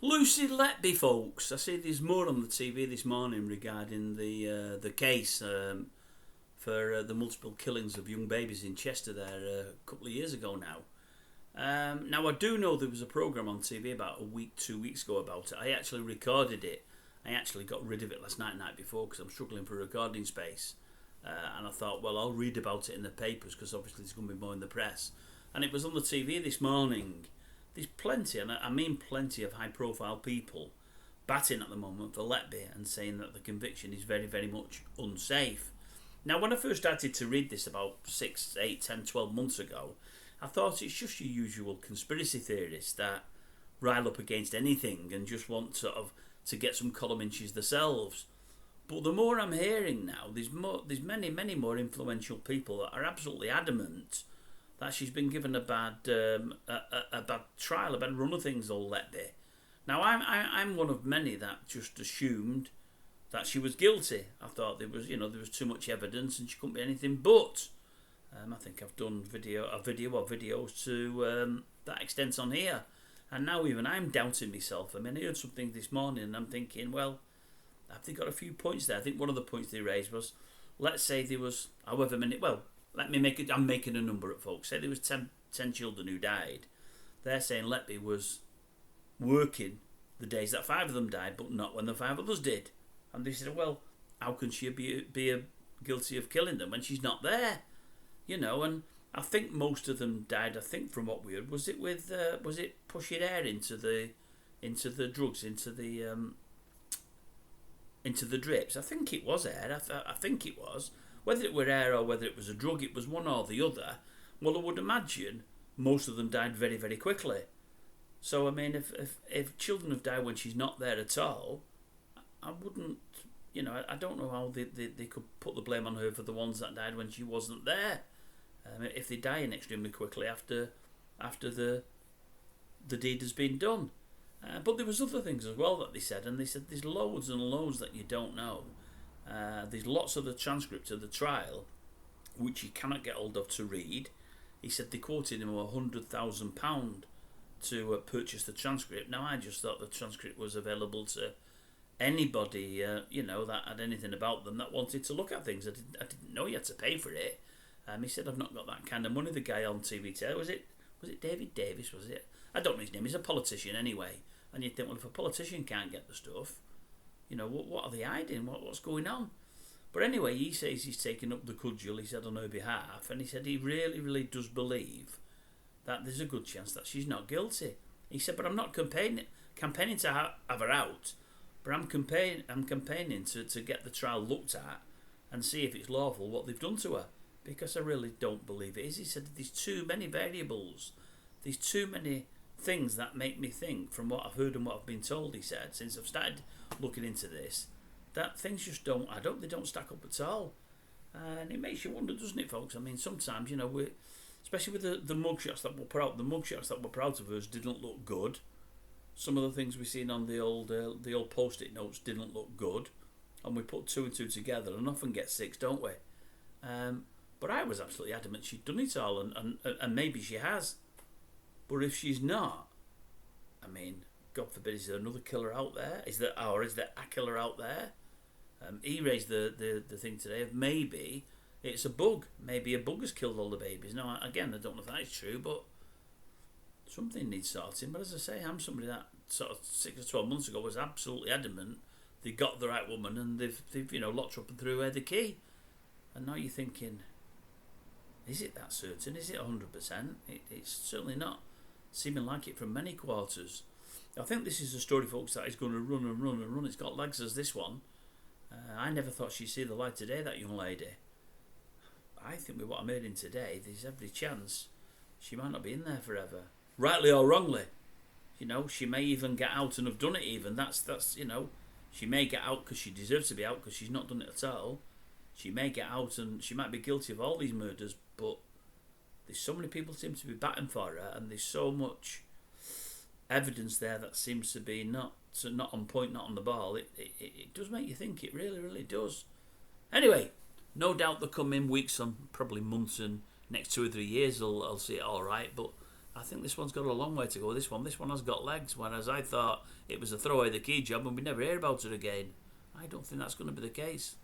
Lucy Letby, folks. I see there's more on the TV this morning regarding the case for the multiple killings of young babies in Chester there a couple of years ago now. Now, I do know there was a programme on TV about a week, 2 weeks ago about it. I actually recorded it. I actually got rid of it last night and night before because I'm struggling for recording space. And I thought, well, I'll read about it in the papers because obviously there's going to be more in the press. And it was on the TV this morning. There's plenty, and I mean plenty, of high-profile people batting at the moment for Letby and saying that the conviction is very, very much unsafe. Now, when I first started to read this about 6, 8, 10, 12 months ago, I thought it's just your usual conspiracy theorists that rile up against anything and just want sort of to get some column inches themselves. But the more I'm hearing now, there's many, many more influential people that are absolutely adamant that she's been given a bad trial, a bad run of things, old Letby. Now, I'm one of many that just assumed that she was guilty. I thought there was too much evidence and she couldn't be anything but. I think I've done a video or videos to that extent on here. And now even I'm doubting myself. I mean, I heard something this morning and I'm thinking, well, have they got a few points there? I think one of the points they raised was, let's say there was however many, well, I'm making a number up, folks. Say there was 10 children who died. They're saying Letby was working the days that 5 of them died, but not when the 5 others did. And they said, well, how can she be guilty of killing them when she's not there? And I think most of them died. I think from what we heard, was it pushing air into the drugs, into the drips? I think it was air. I think it was. Whether it were air or whether it was a drug, it was one or the other. Well, I would imagine most of them died very, very quickly. So, I mean, if children have died when she's not there at all, I wouldn't, I don't know how they could put the blame on her for the ones that died when she wasn't there. If they die in extremely quickly after the deed has been done. But there was other things as well that they said, and they said there's loads and loads that you don't know. There's lots of the transcript of the trial which you cannot get hold of to read. He said they quoted him £100,000 to purchase the transcript. Now, I just thought the transcript was available to anybody that had anything about them that wanted to look at things. I didn't know you had to pay for it. He said, I've not got that kind of money. The guy on TV today, was it David Davis, was it? I don't know his name. He's a politician anyway. And you'd think, well, if a politician can't get the stuff, what are they hiding? What's going on? But anyway, he says he's taken up the cudgel, he said, on her behalf, and he said he really, really does believe that there's a good chance that she's not guilty. He said, but I'm not campaigning to have her out, but I'm campaigning to get the trial looked at and see if it's lawful what they've done to her, because I really don't believe it is. He said there's too many variables, there's too many things that make me think, from what I've heard and what I've been told, he said, since I've started looking into this, that things just don't stack up at all. And it makes you wonder, doesn't it, folks? I mean, sometimes, especially with the mugshots that were put out, the mugshots that were put out of us didn't look good. Some of the things we've seen on the old post-it notes didn't look good. And we put 2 and 2 together and often get 6, don't we? But I was absolutely adamant she'd done it all, and maybe she has. But if she's not, I mean, God forbid, is there another killer out there? Is there a killer out there? He raised the thing today of maybe it's a bug. Maybe a bug has killed all the babies. Now, again, I don't know if that's true, but something needs sorting. But as I say, I'm somebody that sort of 6 or 12 months ago was absolutely adamant they got the right woman and they've locked her up and threw away the key. And now you're thinking, is it that certain? Is it 100%? It's certainly not seeming like it from many quarters. I think this is a story, folks, that is going to run and run and run. It's got legs as this one. I never thought she'd see the light today, that young lady. I think with what I'm hearing today, there's every chance she might not be in there forever. Rightly or wrongly. She may even get out and have done it even. That's she may get out because she deserves to be out because she's not done it at all. She may get out and she might be guilty of all these murders, but there's so many people seem to be batting for her, and there's so much evidence there that seems to be not on point, not on the ball. It does make you think. It really, really does. Anyway, no doubt the coming weeks and probably months and next 2 or 3 years I'll see it all right. But I think this one's got a long way to go. This one has got legs. Whereas I thought it was a throwaway the key job and we'd never hear about it again. I don't think that's going to be the case.